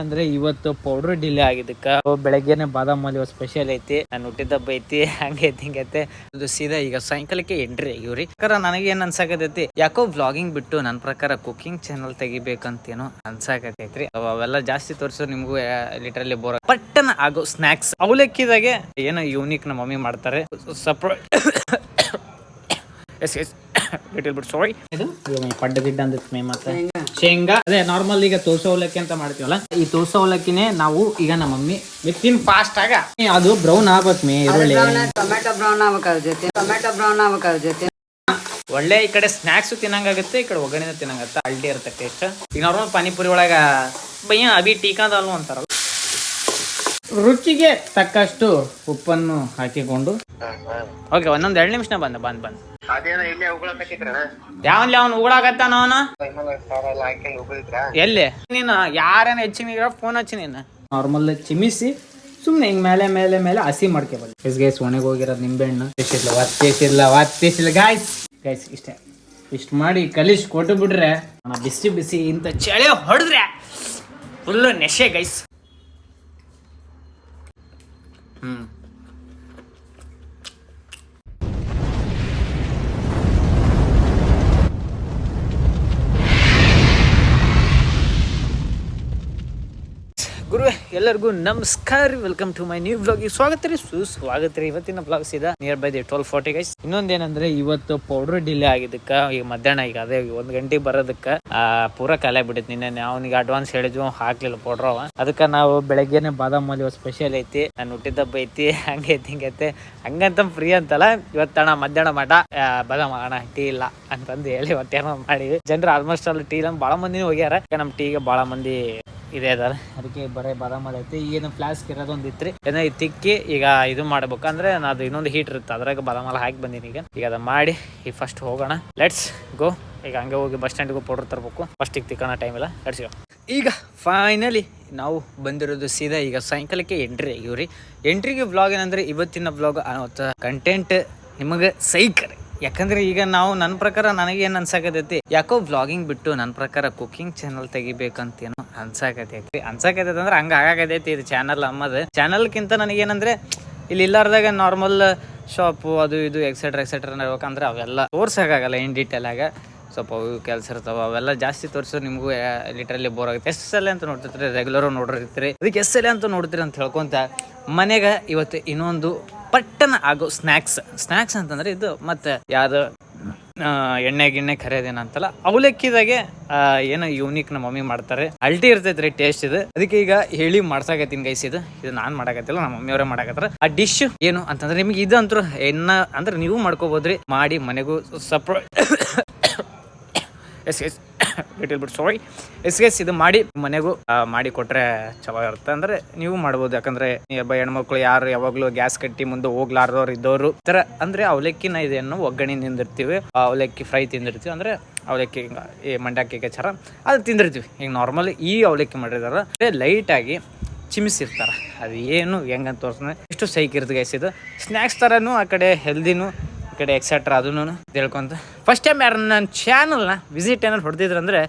ಅಂದ್ರೆ ಇವತ್ತು powder delay ಆಗಿದ್ದಕ್ಕ ಬೆಳಗ್ಗೆನೆ ಬಾದಾಮ್ ಅಲ್ಲಿ ಸ್ಪೆಷಲ್ ಐತಿ, ನಾನು ಹುಟ್ಟಿದ ಹಬ್ಬ ಐತಿ, ಹಂಗೈತಿ ಹಿಂಗೈತೆ. ಅದು ಸೀದಾ ಈಗ ಸಾಯಂಕಾಲಕ್ಕೆ ಎಂಟ್ರಿ ಆಗಿವ್ರಿ. ನನಗೆ ಏನ್ ಅನ್ಸಾಕತೈತಿ, ಯಾಕೋ ವ್ಲಾಗಿಂಗ್ ಬಿಟ್ಟು ನನ್ನ ಪ್ರಕಾರ ಕುಕಿಂಗ್ ಚಾನಲ್ ತೆಗಿಬೇಕಂತೇನೋ ಅನ್ಸಾಕತೈತ್ರಿ. ಅವೆಲ್ಲ ಜಾಸ್ತಿ ತೋರಿಸೋ ನಿಮ್ಗೂ ಲಿಟ್ರಲಿ ಬೋರ್. ಪಟ್ಟನ ಆಗೋ ಸ್ನಾಕ್ಸ್ ಅವಲಕ್ಕಿದಾಗೆ ಏನೋ ಯೂನಿಕ್ ನಮ್ಮ ಮಮ್ಮಿ ಮಾಡ್ತಾರೆ. ಲಿಟಲ್ ಬಿಟ್ ಸಾರಿ. ಇದು ಪಡ್ಡ ಗಿಡ್ಡ ಅಂದಿತ್ತು ಮತ್ತೆ ಶೇಂಗಾ, ಅದೇ ನಾರ್ಮಲ್ ಈಗ ತೋಸೋ ಅವಲಕ್ಕಿ ಅಂತ ಮಾಡ್ತೀವಲ್ಲ, ಈ ತೋಸೋ ಅವಲಕ್ಕಿನೇ ನಾವು ಈಗ ನಮ್ಮ ಮಮ್ಮಿ ವಿತಿನ್ ಫಾಸ್ಟ್ ಆಗ ಅದು ಬ್ರೌನ್ ಆಗ್ಬೇಕು ಮೇ ಈರುಳ್ಳಿ ಟೊಮೆಟೊ ಬ್ರೌನ್ ಆಗ್ಬೇಕಾದ ಜೊತೆ ಒಳ್ಳೆ ಈ ಕಡೆ ಸ್ನಾಕ್ಸ್ ತಿನ್ನಂಗಾಗುತ್ತೆ, ಈ ಕಡೆ ಒಗ್ಗರಣೆ ತಿನ್ನಂಗತ್ತೆ. ಅಲ್ಟಿ ಇರುತ್ತೆ ಟೇಸ್ಟ್. ಈಗ ನಾರ್ಮಲ್ ಪಾನಿಪುರಿ ಒಳಗ ಬಯ್ಯ ಅಭಿ ಟೀಕಾದಲ್ಲು ಅಂತಾರಲ್ಲ, ರುಚಿಗೆ ತಕ್ಕಷ್ಟು ಉಪ್ಪನ್ನು ಹಾಕಿಕೊಂಡು ಓಕೆ. ಒಂದೊಂದ್ 2 ನಿಮಿಷ ಬಂದ್ ಯಾವನ್ಲಿ ಅವ್ನು ಉಗುಳಾಕತ್ತಾನ ಅವನು. ಎಲ್ಲಿ ನೀನು ಯಾರೇನ ಹೆಚ್ಚಿನ ಫೋನ್ ಹಚ್ಚಿ ನೀನು ನಾರ್ಮಲ್ ಚಿಮಿಸಿ ಸುಮ್ನೆ ಹಿಂಗ್ ಮೇಲೆ ಮೇಲೆ ಮೇಲೆ ಹಸಿ ಮಾಡ್ಕೊಬಲ್ಲಿ. ಗೈಸ್ ಒಣಗಿ ಹೋಗಿರೋದು ನಿಂಬೆಹಣ್ಣು ಒತ್ತಿಸಿಲ್ಲ ಗಾಯ್ಸ್ ಇಷ್ಟ ಮಾಡಿ ಕಲಿಸಿ ಕೊಟ್ಟು ಬಿಟ್ರೆ ಬಿಸಿ ಬಿಸಿ ಇಂತ ಚಳಿ ಹೊಡೆದ್ರೆ ಫುಲ್ಲು ನೆಶೆ ಗೈಸ್. ಗುರುವೆ ಎಲ್ಲರಿಗೂ ನಮಸ್ಕಾರ, welcome to my new vlog. ಸ್ವಾಗತ ರೀ, ಸುಸ್ವಾಗತ ರೀ. ಇವತ್ತಿನ ವ್ಲಾಗ್ಸ್ ಇದೆ ನಿಯರ್ ಬೈ 12:40 ಗೈಸ್. ಇನ್ನೊಂದೇನಂದ್ರೆ ಇವತ್ತು ಪೌಡರ್ ಡಿಲೇ ಆಗಿದ್ದಕ್ಕ ಈಗ ಮಧ್ಯಾಹ್ನ ಈಗ ಅದೇ 1 ಗಂಟೆಗೆ ಬರೋದಕ್ಕೆ ಪೂರಾ ಖಾಲಿ ಆಗ್ಬಿಟ್ಟಿತ್ತು. ನಿನ್ನೆ ಅವನಿಗೆ ಅಡ್ವಾನ್ಸ್ ಹೇಳಿದ್ವು, ಹಾಕ್ಲಿಲ್ಲ ಪೌಡ್ರ್ ಅವ. ಅದಕ್ಕೆ ನಾವು ಬೆಳಗ್ಗೆನೆ ಬಾದಾಮ್ ಅಲ್ಲಿ ಸ್ಪೆಷಲ್ ಐತಿ, ನಾನು ಹುಟ್ಟಿದ ಹಬ್ಬ ಐತಿ, ಹಂಗೈತಿ ಹಿಂಗೈತೆ. ಹಂಗಂತ ಫ್ರೀ ಅಂತಲ್ಲ, ಇವತ್ತಣ ಮಧ್ಯಾಹ್ನ ಮಠ ಬಾದಾಮ್ ಅಣ್ಣ ಟೀ ಇಲ್ಲ ಅಂತಂದು ಹೇಳಿ ಇವತ್ತೇನೋ ಮಾಡಿವಿ. ಜನರು ಆಲ್ಮೋಸ್ಟ್ ಅಲ್ಲಿ ಟೀ ಭಾಳ ಮಂದಿನೂ ಹೋಗ್ಯಾರ. ನಮ್ಮ ಟೀಗೆ ಭಾಳ ಮಂದಿ ಇದೆ ಅದಾರ, ಅದಕ್ಕೆ ಬರೀ ಬಾದಾಮ್ ಐತಿ. ಏನು ಫ್ಲಾಸ್ಕ್ ಇರೋದೊಂದು ಇತ್ರಿ, ಏನೋ ತಿಕ್ಕಿ ಈಗ ಇದು ಮಾಡ್ಬೇಕಂದ್ರೆ ಅದು ಇನ್ನೊಂದು ಹೀಟರ್ ಇರುತ್ತೆ, ಅದ್ರಾಗ ಬಾದಾಮ್ ಹಾಕಿ ಬಂದೀನಿ. ಈಗ ಅದ ಮಾಡಿ ಈಗ ಫಸ್ಟ್ ಹೋಗೋಣ, ಲೆಟ್ಸ್ ಗೋ. ಈಗ ಹಂಗೆ ಹೋಗಿ ಬಸ್ ಸ್ಟ್ಯಾಂಡ್ಗೆ ಪೌಡರ್ ತರಬೇಕು, ಫಸ್ಟ್ ಈಗ ತಿಕ್ಕೋಣ ಟೈಮ್ ಇಲ್ಲ, ಲೆಟ್ಸ್ ಗೋ. ಈಗ ಫೈನಲಿ ನಾವು ಬಂದಿರೋದು ಸೀದಾ ಈಗ ಸಾಯಂಕಾಲಕ್ಕೆ ಎಂಟ್ರಿ ಆಗಿವ್ರಿ. ಎಂಟ್ರಿಗೆ ವ್ಲಾಗ್ ಏನಂದ್ರೆ ಇವತ್ತಿನ ವ್ಲಾಗ್ ಕಂಟೆಂಟ್ ನಿಮಗೆ ಸೈಕರಿ. ಯಾಕಂದ್ರೆ ಈಗ ನಾವು ನನ್ನ ಪ್ರಕಾರ ನನಗೆ ಏನು ಅನ್ಸಾಕತೈತಿ, ಯಾಕೋ ವ್ಲಾಗಿಂಗ್ ಬಿಟ್ಟು ನನ್ನ ಪ್ರಕಾರ ಕುಕಿಂಗ್ ಚಾನಲ್ ತೆಗಿಬೇಕಂತೇನೋ ಅನ್ಸಾಕತೈತಿ ಅಂದ್ರೆ ಹಂಗ ಆಗಾಕತೈತಿ. ಇದು ಚಾನಲ್ ಅಮ್ಮದು ಚಾನಲ್ಕಿಂತ ನನಗೇನಂದ್ರೆ ಇಲ್ಲಿ ಇಲ್ಲಾರ್ದಾಗ ನಾರ್ಮಲ್ ಶಾಪು ಅದು ಇದು ಎಕ್ಸೆಟ್ರಾ ಇರ್ಬೇಕಂದ್ರೆ ಅವೆಲ್ಲ ತೋರ್ಸೋಕ್ಕಾಗಲ್ಲ ಇನ್ ಡೀಟೇಲ್ ಆಗ. ಸ್ವಲ್ಪ ಅವು ಕೆಲಸ ಇರ್ತಾವೆ, ಅವೆಲ್ಲ ಜಾಸ್ತಿ ತೋರಿಸೋ ನಿಮಗೂ ಲಿಟ್ರಲಿ ಬೋರ್ ಆಗುತ್ತೆ. ಎಷ್ಟು ಸಲ ಅಂತ ನೋಡ್ತಿರ್ತೀರಿ, ರೆಗ್ಯುಲರ್ ನೋಡಿರ್ತೀರಿ, ಅದಕ್ಕೆ ಎಷ್ಟು ಸಲ ಅಂತ ನೋಡ್ತೀರಿ ಅಂತ ಹೇಳ್ಕೊಂತ ಮನೆಗೆ ಇವತ್ತು ಇನ್ನೊಂದು ಪಟ್ಟನ ಆಗೋ ಸ್ನ್ಯಾಕ್ಸ್ ಅಂತಂದ್ರೆ ಇದು ಮತ್ತೆ ಯಾವ್ದು ಎಣ್ಣೆ ಗಿಣ್ಣೆ ಕರೆಯೋದೇನಂತಲ್ಲ, ಅವಲಕ್ಕಿದಾಗೆ ಏನೋ ಯೂನಿಕ್ ನಮ್ಮ ಮಮ್ಮಿ ಮಾಡ್ತಾರೆ. ಅಲ್ಟಿ ಇರ್ತೈತ್ರಿ ಟೇಸ್ಟ್ ಇದು. ಅದಕ್ಕೆ ಈಗ ಹೇಳಿ ಮಾಡ್ಸಾಕತ್ತೀನಿ ಗೈಸ್. ಇದು ನಾನ್ ಮಾಡಕತ್ತಿಲ್ಲ, ನಮ್ಮ ಮಮ್ಮಿಯವರೇ ಮಾಡಕತ್ತಾರ. ಆ ಡಿಶ್ ಏನು ಅಂತಂದ್ರೆ ನಿಮ್ಗೆ ಇದು ಅಂತೂ ಅಂದ್ರೆ ನೀವು ಮಾಡ್ಕೋಬೋದ್ರಿ, ಮಾಡಿ ಮನೆಗೂ ಲಿಟಲ್ ಬಿಟ್ ಸಾರಿ ಇದು ಮಾಡಿ ಮನೆಗೂ ಮಾಡಿ ಕೊಟ್ರೆ ಚಲೋ ಇರುತ್ತೆ. ಅಂದ್ರೆ ನೀವು ಮಾಡ್ಬೋದು, ಯಾಕಂದ್ರೆ ನಿಯರ್ ಬೈ ಹೆಣ್ಮಕ್ಳು ಯಾರು ಯಾವಾಗ್ಲೂ ಗ್ಯಾಸ್ ಕಟ್ಟಿ ಮುಂದೆ ಹೋಗ್ಲಾರ್ದವ್ರು ಇದ್ದವರು ತರ ಅಂದ್ರೆ ಅವಲಕ್ಕಿನ ಇದನ್ನು ಒಗ್ಗರಣೆ ತಿಂದಿರ್ತೀವಿ, ಅವಲಕ್ಕಿ ಫ್ರೈ ತಿಂದಿರ್ತೀವಿ, ಅಂದ್ರೆ ಅವಲಕ್ಕಿ ಈ ಮಂಡ್ಯಕ್ಕೆ ಚರ ಅದು ತಿಂದಿರ್ತೀವಿ. ಈಗ ನಾರ್ಮಲ್ ಈ ಅವಲಕ್ಕಿ ಮಾಡಿದಾರ ಲೈಟ್ ಆಗಿ ಚಿಮಿಸಿರ್ತಾರ, ಅದು ಏನು ಹೆಂಗಂತ ತೋರಿಸ್ತಾರೆ. ಎಷ್ಟು ಸೈಕ್ ಇರುತ್ತೆ ಗೈಸ್. ಇದು ಸ್ನ್ಯಾಕ್ಸ್ ತರನು, ಆ ಕಡೆ ಹೆಲ್ದಿನೂ, ಈ ಕಡೆ ಎಕ್ಸೆಟ್ರಾ ಅದನ್ನು ತಿಳ್ಕೊಂತ. ಫಸ್ಟ್ ಟೈಮ್ ಯಾರು ನನ್ನ ಚಾನಲ್ನ ವಿಸಿಟ್ ಏನಾರು ಹೊಡೆದಿದ್ರು ಅಂದರೆ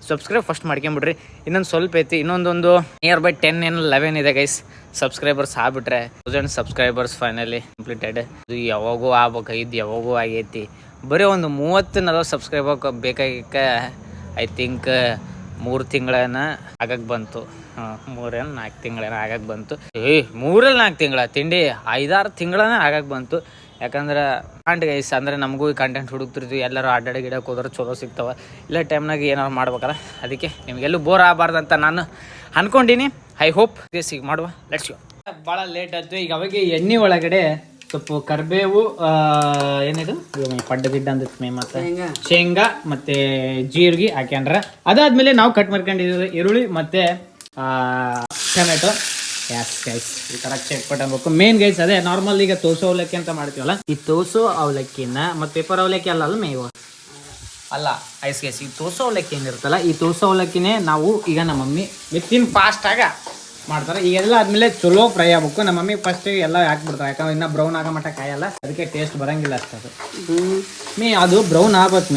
ಸಬ್ಸ್ಕ್ರೈಬ್ ಫಸ್ಟ್ ಮಾಡ್ಕೊಂಬಿಡ್ರಿ. ಇನ್ನೊಂದು ಸ್ವಲ್ಪ ಐತಿ, ಇನ್ನೊಂದೊಂದು ನಿಯರ್ ಬೈ 10 11 ಇದೆ ಗೈಸ್ ಸಬ್ಸ್ಕ್ರೈಬರ್ಸ್ ಆಗ್ಬಿಟ್ರೆ 1000 ಸಬ್ಸ್ಕ್ರೈಬರ್ಸ್ ಫೈನಲಿ ಕಂಪ್ಲೀಟೆಡ್. ಇದು ಯಾವಾಗೂ ಆಗ್ಬೇಕಾಗಿದ್ದು ಯಾವಾಗೂ ಆಗೈತಿ. ಬರೀ ಒಂದು 30-40 ಸಬ್ಸ್ಕ್ರೈಬರ್ ಬೇಕಾಗಿಕ್ಕ ಐ ಥಿಂಕ್ 3 ತಿಂಗಳೇನ ಆಗಕ್ಕೆ ಬಂತು. 3-4 ತಿಂಗಳೇನ ಆಗಕ್ಕೆ ಬಂತು. 3-4 ತಿಂಗಳ ತಿಂಡಿ 5-6 ತಿಂಗಳನ್ನ ಆಗಕ್ಕೆ ಬಂತು. ಯಾಕಂದ್ರೆ ಗೈಸ್ ಅಂದ್ರೆ ನಮಗೂ ಈ ಕಂಟೆಂಟ್ ಹುಡುಕ್ತಿರ್ತೀವಿ, ಎಲ್ಲರೂ ಅಡ್ಡಾಡಿ ಗಿಡಕ್ಕೆ ಹೋದ್ರೆ ಚಲೋ ಸಿಗ್ತಾವ. ಇಲ್ಲ ಟೈಮ್ನಾಗ ಏನಾರು ಮಾಡ್ಬೇಕಲ್ಲ, ಅದಕ್ಕೆ ನಿಮಗೆಲ್ಲೂ ಬೋರ್ ಆಗಬಾರ್ದಂತ ನಾನು ಅನ್ಕೊಂಡಿನಿ. ಐ ಹೋಪ್ ಈಗ ಮಾಡುವ, ಲೆಟ್ಸ್ ಗೋ. ಭಾಳ ಲೇಟ್ ಆಯ್ತು. ಈಗ ಅವಾಗ ಎಣ್ಣೆ ಒಳಗಡೆ ಸ್ವಲ್ಪ ಕರಿಬೇವು, ಏನಿದು ಪಡ್ಡ ಗಿಡ್ಡ ಅಂದಿತ್ತು ಮತ್ತೆ ಶೇಂಗಾ ಮತ್ತೆ ಜೀರಿಗೆ ಹಾಕ್ಯಂಡ್ರ. ಅದಾದ್ಮೇಲೆ ನಾವು ಕಟ್ ಮಾಡ್ಕೊಂಡಿದ್ದೀವಿ ಈರುಳ್ಳಿ ಮತ್ತೆ ಟೊಮೆಟೊ. ಗೈಸ್ ಈ ತರ ಚಟ್ಪಟ್ ಅನ್ಬೇಕು ಮೇನ್ ಗೈಸ್. ಅದೇ ನಾರ್ಮಲ್ ಈಗ ತೋಸೋ ಅವಲಕ್ಕಿ ಅಂತ ಮಾಡ್ತೀವಲ್ಲ, ಈ ತೋಸೋ ಅವಲಕ್ಕಿನ ಮತ್ತೆ ಪೇಪರ್ ಅವಲಕ್ಕಿ ಅಲ್ಲ ಮೇವು ಅಲ್ಲ ಐಸ್ ಗೈಸ್. ಈ ತೋಸೋ ಅವಲಕ್ಕಿ ಏನಿರುತ್ತಲ್ಲ, ಈ ತೋಸೋ ಅವಲಕ್ಕಿನೇ ನಾವು ಈಗ ನಮ್ಮ ಮಮ್ಮಿ ವಿತಿನ್ ಫಾಸ್ಟ್ ಆಗ ಮಾಡ್ತಾರೆ. ಈಗೆಲ್ಲ ಆದ್ಮೇಲೆ ಚಲೋ ಫ್ರೈ ಆಗ್ಬೇಕು. ನಮ್ಮ ಮಮ್ಮಿ ಫಸ್ಟ್ ಎಲ್ಲ ಹಾಕ್ಬಿಡ್ತಾರೆ, ಯಾಕಂದ್ರೆ ಇನ್ನ ಬ್ರೌನ್ ಆಗೋ ಮಟ್ಟ ಕಾಯಲ್ಲ, ಅದಕ್ಕೆ ಟೇಸ್ಟ್ ಬರಂಗಿಲ್ಲ ಅಷ್ಟದು. ಅದು ಬ್ರೌನ್ ಆಗ್ಬೇಕು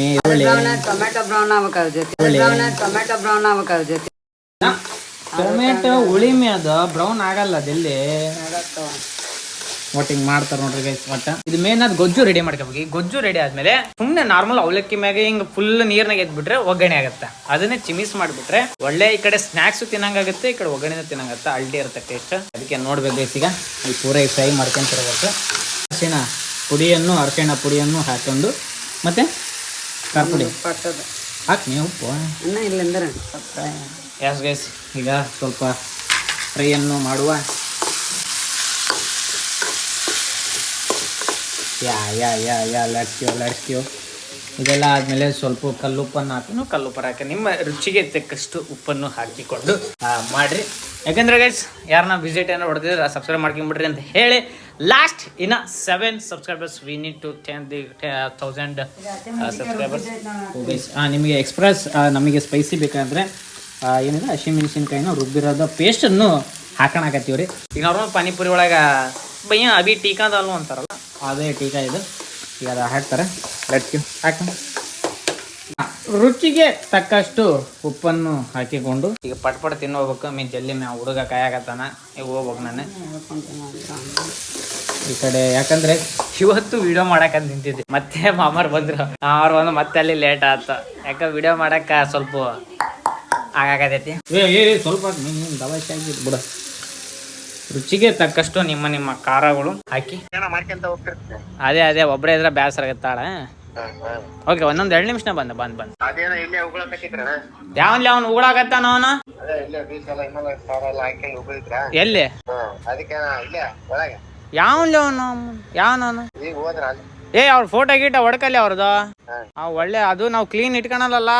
ಟೊಮೆಟೊ ಬ್ರೌನ್ ಆಗ್ಬೇಕಾದ ಜೊತೆ ಟೊಮೆಟೊ ಉಳಿಮೆ ಅದು ಬ್ರೌನ್ ಆಗಲ್ಲ ಅದೆಲ್ಲಿ ಆಗತ್ತವ. ಒಟ್ಟು ಹಿಂಗೆ ಮಾಡ್ತಾರೆ ನೋಡ್ರಿ ಗೈಸ್. ಒಟ್ಟು ಇದು ಮೇನ್ ಅದು ಗೊಜ್ಜು ರೆಡಿ ಮಾಡ್ಕೋಬೇಕು. ಈ ಗೊಜ್ಜು ರೆಡಿ ಆದ್ಮೇಲೆ ಸುಮ್ಮನೆ ನಾರ್ಮಲ್ ಅವಲಕ್ಕಿ ಮ್ಯಾಗೆ ಹಿಂಗೆ ಫುಲ್ ನೀರ್ನಾಗ ಎದ್ಬಿಟ್ರೆ ಒಗ್ಗರಣೆ ಆಗುತ್ತೆ. ಅದನ್ನೇ ಚಿಮಿಸ್ ಮಾಡಿಬಿಟ್ರೆ ಒಳ್ಳೆ ಈ ಕಡೆ ಸ್ನ್ಯಾಕ್ಸು ತಿನ್ನಂಗಾಗುತ್ತೆ, ಈ ಕಡೆ ಒಗ್ಗರಣೆ ತಿನ್ನಂಗಾಗುತ್ತೆ. ಅಲ್ಟಿ ಇರುತ್ತೆ ಟೇಸ್ಟ್. ಅದಕ್ಕೆ ನೋಡ್ಬೇಕು ಗೈಸ್. ಈಗ ಈ ಪೂರ ಫ್ರೈ ಮಾಡ್ಕೊಂತಿರ್ಬೇಕು. ಅರಿಶಿಣ ಪುಡಿಯನ್ನು ಹಾಕೊಂಡು ಮತ್ತೆ ಖಾರ ಪುಡಿ ಪಟ್ಟದ ಹಾಕಿ ನೀವು ಉಪ್ಪು ಇನ್ನ ಇಲ್ಲಂದ್ರೆ ಎಸ್ ಗೈಸ್. ಈಗ ಸ್ವಲ್ಪ ಫ್ರೈಯನ್ನು ಮಾಡುವ. ಲಾಡ್ಸ್ತೀವೋ ಇದೆಲ್ಲ ಆದಮೇಲೆ ಸ್ವಲ್ಪ ಕಲ್ಲುಪ್ಪನ್ನು ಹಾಕಿ ನಿಮ್ಮ ರುಚಿಗೆ ತಕ್ಕಷ್ಟು ಉಪ್ಪನ್ನು ಹಾಕಿಕೊಂಡು ಮಾಡಿರಿ. ಯಾಕಂದ್ರೆ ಗೈಸ್ ಯಾರನ್ನ ವಿಸಿಟ್ ಏನೋ ಹೊಡೆದಿದ್ರೆ ಸಬ್ಸ್ಕ್ರೈಬ್ ಮಾಡ್ಕೊಂಬಿಡ್ರಿ ಅಂತ ಹೇಳಿ ಲಾಸ್ಟ್ ಇನ್ನು 7 subscribers we need to 10,000 subscribers. Guys ನಿಮಗೆ ಎಕ್ಸ್ಪ್ರೆಸ್ ನಮಗೆ ಸ್ಪೈಸಿ ಬೇಕಾದರೆ ಏನಿದೆ ಹಸಿಮೆಣಸಿನ್ಕಾಯಿನ ರುಬ್ಬಿರೋದು ಪೇಸ್ಟನ್ನು ಹಾಕೋಣಕತ್ತೀವಿ ರೀ. ಈಗ ನಾರ್ಮಲ್ ಪಾನಿಪುರಿ ಒಳಗೆ ಬಯ್ಯ ಅಭಿ ಟೀಕಾದಲ್ವ ಅಂತಾರಲ್ಲ, ಅದೇ ಟೀಕಾ ಇದು. ಈಗ ಅದು ಹಾಕ್ತಾರೆ. ಹಾಕಿ ರುಚಿಗೆ ತಕ್ಕಷ್ಟು ಉಪ್ಪನ್ನು ಹಾಕಿಕೊಂಡು ಈಗ ಪಟ್ ತಿನ್ನು ಹೋಗ್ಬೇಕು. ಮೀನ್ ಜಲ್ದಿ ಹುಡುಗ ಕಾಯಾಗತ್ತಾನ. ಈಗ ಹೋಗ್ಬೇಕು ನಾನು ಈ ಕಡೆ. ಯಾಕಂದ್ರೆ ಇವತ್ತು ವಿಡಿಯೋ ಮಾಡಕ್ಕೆ ನಿಂತಿದ್ದೆ, ಮತ್ತೆ ಮಾಮಾರ್ ಬಂದ್ರು. ಅವ್ರು ಮತ್ತೆ ಅಲ್ಲಿ ಲೇಟ್ ಆಯ್ತ. ಯಾಕೆ ವಿಡಿಯೋ ಮಾಡಕ್ಕೆ ಸ್ವಲ್ಪ ಆಗಾಕತೈತಿ. ಸ್ವಲ್ಪ ದವಾಸಿ ಆಗಿದ್ದು ಬಿಡ. ರುಚಿಗೆ ತಕ್ಕಷ್ಟು ನಿಮ್ಮ ಖಾರಗಳು ಹಾಕಿ ಅದೇ ಒಬ್ಬರೇ ಇದ್ರೆ ಬೇಸರ ಆಗತ್ತಾಳ. ಓಕೆ, ಒಂದೊಂದು 2 ನಿಮಿಷ ಬಂದ್ ಯಾವನ್ಲಿ ಅವ್ನು ಉಗುಳಾಗತ್ತಾನ ಅವನು ಎಲ್ಲಿ ಯಾವನ್ಲಿ ಅವನು ಅವ್ರ ಫೋಟೋ ಗೀಟ ಹೊಡ್ಕಲ್ಲಿ ಅವ್ರದ್ದು. ಒಳ್ಳೆ ಅದು ನಾವು ಕ್ಲೀನ್ ಇಟ್ಕೊಳಲ್ಲ.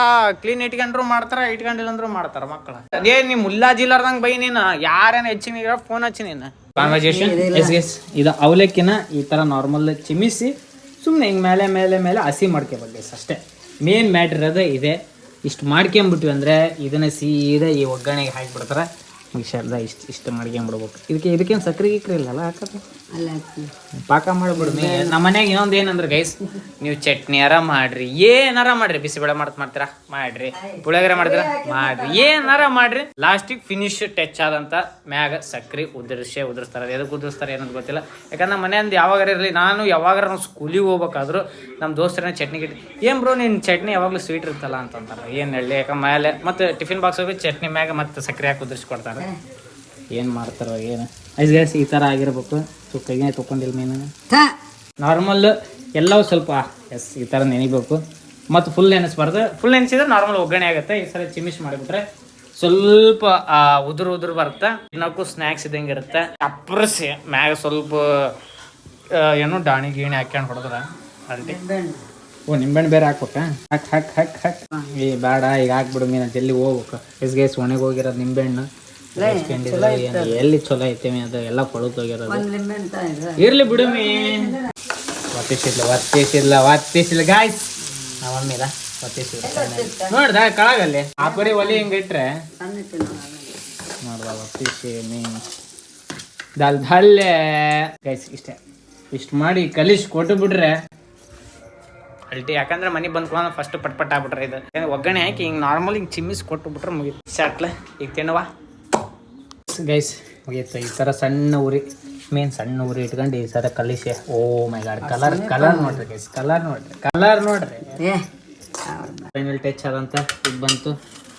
ಕ್ಲೀನ್ ಇಟ್ಕೊಂಡ್ರು ಮಾಡ್ತಾರ, ಇಟ್ಕೊಂಡಿಲ್ಲ ಅಂದ್ರು ಮಾಡ್ತಾರ ಮಕ್ಕಳು. ಅದೇ ನೀ ಮುಲ್ಲಾಜಿಲ್ಲಾರ್ದಂಗ್ ಬೈ ನೀನು ಯಾರೇನ ಹೆಚ್ಚಿನ ಫೋನ್ ಹಚ್ಚಿ ನೀನು ಕಾನ್ವರ್ಸೇಷನ್. ಇದು ಅವಲಕ್ಕಿನ ಈ ತರ ನಾರ್ಮಲ್ ಚಿಮಿಸಿ ಸುಮ್ಮನೆ ಹಿಂಗೆ ಮೇಲೆ ಹಸಿ ಮಾಡ್ಕೋಬೇಕು ಅಷ್ಟೇ. ಮೇನ್ ಮ್ಯಾಟ್ರ್ ಇರೋದು ಇದೆ. ಇಷ್ಟು ಮಾಡ್ಕೊಂಬಿಟ್ವಿ ಅಂದರೆ ಇದನ್ನ ಸೀದಾ ಈ ಒಗ್ಗರಣೆಗೆ ಹಾಕಿಬಿಡ್ತಾರೆ. ಮಿಕ್ಸರ್ದ ಇಷ್ಟು ಮಾಡ್ಕೊಂಬಿಡ್ಬೇಕು. ಇದಕ್ಕೇನು ಸಕ್ಕರೆ ಗಿಕ್ರೆ ಇಲ್ಲಲ್ಲ ಹಾಕೋದು, ಪಾಕ ಮಾಡಿಬಿಡು. ನಮ್ಮ ಮನ್ಯಾಗ ಇನ್ನೊಂದು ಏನಂದ್ರೆ ಗೈಸ್, ನೀವು ಚಟ್ನಿಯಾರ ಮಾಡ್ರಿ, ಏನಾರ ಮಾಡ್ರಿ, ಬಿಸಿಬೇಳೆ ಮಾಡ್ತೀರಾ ಮಾಡ್ರಿ, ಪುಳಿಯೋಗರೆ ಮಾಡ್ತೀರಾ ಮಾಡ್ರಿ, ಏನಾರ ಮಾಡ್ರಿ, ಲಾಸ್ಟಿಗೆ ಫಿನಿಶ್ ಟಚ್ ಆದಂತ ಮ್ಯಾಗ ಸಕ್ರೆ ಉದುರಿಸ್ತಾರೆ. ಎದಕ್ಕೆ ಉದುರಿಸ್ತಾರೆ ಏನಂತ ಗೊತ್ತಿಲ್ಲ. ಯಾಕಂದ್ರೆ ನಮ್ಮ ಮನೆಯಿಂದ ಯಾವಾಗಾರ ಇರಲಿ, ಯಾವಾಗಾರ ನಾವು ಸ್ಕೂಲಿಗೆ ಹೋಗ್ಬೇಕಾದ್ರು ನಮ್ಮ ದೋಸ್ತರನ್ನ ಚಟ್ನಿ ಗಿಟ್ಟಿ ಏನ್ ಬ್ರೋ ನಿನ್ನ ಚಟ್ನಿ ಯಾವಾಗಲೂ ಸ್ವೀಟ್ ಇರ್ತಲ್ಲ ಅಂತಂತಾರೆ. ಏನು ಹೇಳಿ, ಯಾಕಂದ್ರೆ ಮೇಲೆ ಮತ್ತೆ ಟಿಫಿನ್ ಬಾಕ್ಸ್ ಹೋಗಿ ಚಟ್ನಿ ಮ್ಯಾಗ ಮತ್ತೆ ಸಕ್ಕರೆ ಹಾಕಿ ಉದುರಿಸ್ಕೊಡ್ತಾರೆ. ಏನು ಮಾಡ್ತಾರೋ ಏನು ಐಸ್ ಈ ಥರ ಆಗಿರ್ಬೇಕು. ಕೈಗೆ ತೊಗೊಂಡಿಲ್ಲ ಮೀನು ನಾರ್ಮಲ್ ಎಲ್ಲವೂ ಸ್ವಲ್ಪ ಈ ಥರ ನೆನಿಬೇಕು. ಮತ್ತು ಫುಲ್ ನೆನೆಸ್ಬಾರ್ದು. ಫುಲ್ ನೆನೆಸಿದ್ರೆ ನಾರ್ಮಲ್ ಒಗ್ಗರಣೆ ಆಗುತ್ತೆ. ಈ ಸಲ ಚಿಮಿಶ್ ಮಾಡಿಬಿಟ್ರೆ ಸ್ವಲ್ಪ ಉದುರು ಬರುತ್ತೆ. ಇನ್ನಕ್ಕೂ ಸ್ನ್ಯಾಕ್ಸ್ ಇದ್ದಂಗೆ ಇರುತ್ತೆ. ಅಪ್ರಸಿ ಮ್ಯಾಗ ಸ್ವಲ್ಪ ಏನೋ ಡಾಣಿ ಗೀಣಿ ಹಾಕ್ಯಂಡು ಹೊಡೆದ್ರೆ ಅಲ್ಟಿ. ನಿಂಬೆಹಣ್ಣು ಬೇರೆ ಹಾಕ್ಬೇಕಾ? ಹಾಕ್ ಈ ಬೇಡ ಈಗ ಹಾಕ್ಬಿಡು ಮೀನು ಜಲ್ದಿ ಹೋಗ್ಬೇಕು. ಎಸ್ಗೇಸ್ ಒಣಗಿ ಹೋಗಿರೋದು ನಿಂಬೆಹಣ್ಣು ಎಲ್ಲಿ ಚಲೋ ಐತೇಮಿ, ಅದು ಎಲ್ಲ ಕೊಳತು ಹೋಗಿರೋದು. ಇರ್ಲಿ ಬಿಡು ಮೀ. ಒತ್ತಿಸಿಲ್ಲ ಗಾಯ್ಸ್. ನಮ್ಮಮ್ಮಿದ ಒತ್ತಿಸಿಲ್ಲ ನೋಡ್ದ ಕಳಗಲ್ಲಿ ಆ ಪರಿ ಒಲಿ ಹಿಂಗ ಇಟ್ರೆ ನೋಡ್ದ ಒತ್ತಿಸಿ ಮೀನು ಧಲ್ಲೆ ಗೈಸ್. ಇಷ್ಟು ಮಾಡಿ ಕಲಿಸಿ ಕೊಟ್ಟು ಬಿಡ್ರೆ ಅಲ್ಟಿ. ಯಾಕಂದ್ರೆ ಮನೆಗೆ ಬಂದ್ಕೊಂಡು ಫಸ್ಟ್ ಪಟ್ ಆಗ್ಬಿಟ್ರೆ ಇದು ಒಗ್ಗರಣೆ ಹಾಕಿ ಹಿಂಗೆ ನಾರ್ಮಲ್ ಹಿಂಗೆ ಚಿಮ್ಮಿಸಿ ಕೊಟ್ಟು ಬಿಟ್ರೆ ಮುಗಿತು. ಶಾಟ್ಲೆ ಈಗ ತಿನ್ನುವ ಗೈಸ್ ಮುಗಿಯುತ್ತೆ. ಈ ಥರ ಸಣ್ಣ ಉರಿ ಇಟ್ಕೊಂಡು ಈ ಥರ ಕಲಿಸಿ. ಓ ಮೈ ಗಾಡ್, ಕಲರ್ ನೋಡ್ರಿ ಗೈಸ್, ಕಲರ್ ನೋಡ್ರಿ. ಫೈನಲ್ ಟಚ್ ಆದಂತ ಇದು ಬಂತು.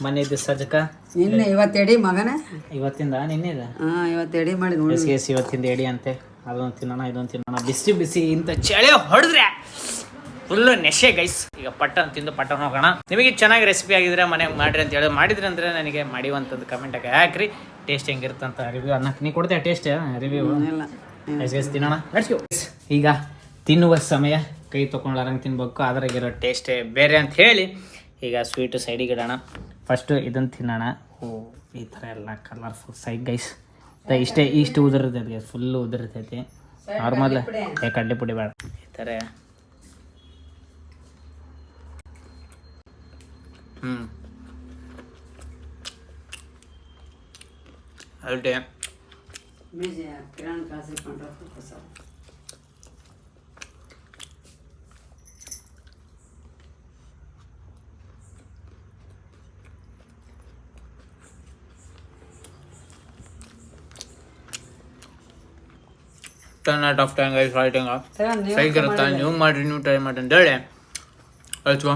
ಮನೆಯದು ಸಜ್ಜಕ ನಿನ್ನೆ ಇವತ್ತು ಎಡಿ ಮಗನ ಇವತ್ತಿಂದ ನಿನ್ನೆದ ಇವತ್ತು ಎಡಿ ಮಾಡಿ ಇವತ್ತಿಂದ ಎಡಿ ಅಂತೆ. ಅದೊಂದು ತಿನ್ನೋಣ ಇದೊಂದು ತಿನ್ನೋಣ. ಬಿಸಿ ಇಂಥ ಚಳಿ ಹೊಡೆದ್ರೆ ಫುಲ್ಲು ನೆಶೆ ಗೈಸ್. ಈಗ ಪಟ್ಟನ್ ತಿಂದು ಪಟ್ಟನ್ ಹೋಗೋಣ. ನಿಮಗೆ ಚೆನ್ನಾಗಿ ರೆಸಿಪಿ ಆಗಿದ್ರೆ ಮನೆಗೆ ಮಾಡ್ರಿ ಅಂತ ಹೇಳಿ ಮಾಡಿದ್ರಿ ಅಂದರೆ ನನಗೆ ಮಾಡಿವಂಥದ್ದು ಕಮೆಂಟಾಗಿ ಹಾಕ್ರಿ. ಟೇಸ್ಟ್ ಹೆಂಗಿರುತ್ತಂತ ರಿವ್ಯೂ ಅನ್ನಕ್ಕೆ ನೀ ಕೊಡ್ತೇವೆ ಟೇಸ್ಟ್ ರಿವ್ಯೂ ಗೈಸ್. ತಿನ್ನೋಣ ಈಗ ತಿನ್ನುವ ಸಮಯ. ಕೈ ತೊಗೊಂಡ್ಲಾರಂಗೆ ತಿನ್ಬೇಕು, ಅದ್ರಾಗಿರೋ ಟೇಸ್ಟೇ ಬೇರೆ ಅಂತ ಹೇಳಿ ಈಗ ಸ್ವೀಟು ಸೈಡಿಗೆ ಇಡೋಣ. ಫಸ್ಟು ಇದನ್ನು ತಿನ್ನೋಣ. ಓ ಈ ಥರ ಎಲ್ಲ ಕಲರ್ಫುಲ್ ಸೈಡ್ ಗೈಸ್. ಇಷ್ಟು ಉದುರ್ತೈತೆ ಗೈಸ್, ಫುಲ್ಲು ಉದುರ್ತೈತಿ. ನಾರ್ಮಲ್ ಕಡ್ಲೆ ಪುಡಿ ಬೇಡ. ಈ ಥರ ಅಲ್ಟೆ 10 out of 10 ಗೈಸ್ ರೈಟಿಂಗ್ ಸೈಗಿರುತ್ತೆ. ನೀವು ಮಾಡಿರಿ, ನೀವು ಟ್ರೈ ಮಾಡಿ ಅಂತ ಹೇಳಿ ಆಯ್ತು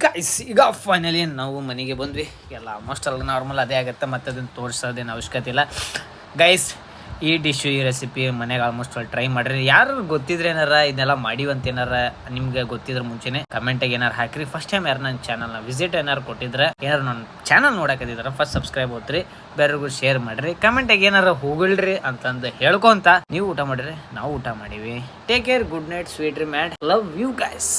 ಗೈಸ್. ಈಗ ಫೈನಲಿ ನಾವು ಮನೆಗೆ ಬಂದ್ವಿ. ಎಲ್ಲ ಆಲ್ಮೋಸ್ಟ್ ಅಲ್ಲ ನಾರ್ಮಲ್ ಅದೇ ಆಗುತ್ತೆ, ಮತ್ತೆ ಅದನ್ನು ತೋರಿಸೋದೇನು ಅವಶ್ಯಕತೆ ಇಲ್ಲ ಗೈಸ್. ಈ ಡಿಶ್ಶು ಈ ರೆಸಿಪಿ ಮನೆಗೆ ಆಲ್ಮೋಸ್ಟ್ ಟ್ರೈ ಮಾಡಿರಿ. ಯಾರು ಗೊತ್ತಿದ್ರೆ ಏನಾರ ಇದನ್ನೆಲ್ಲ ಮಾಡಿವಂತ ಏನಾರ ನಿಮ್ಗೆ ಗೊತ್ತಿದ್ರೆ ಮುಂಚೆನೆ ಕಮೆಂಟಾಗಿ ಏನಾರು ಹಾಕಿರಿ. ಫಸ್ಟ್ ಟೈಮ್ ಯಾರು ನನ್ನ ಚಾನಲ್ನ ವಿಸಿಟ್ ಏನಾರು ಕೊಟ್ಟಿದ್ರೆ, ಏನಾರು ನನ್ನ ಚಾನಲ್ ನೋಡಕತ್ತಿದ್ರೆ ಫಸ್ಟ್ ಸಬ್ಸ್ಕ್ರೈಬ್ ಹೋದ್ರಿ, ಬೇರೆಗೂ ಶೇರ್ ಮಾಡಿರಿ, ಕಮೆಂಟಾಗಿ ಏನಾರು ಹೋಗಲ್ರಿ ಅಂತಂದು ಹೇಳ್ಕೊಂತ ನೀವು ಊಟ ಮಾಡಿರಿ, ನಾವು ಊಟ ಮಾಡೀವಿ. Take care, good night, sweet dream and love you guys.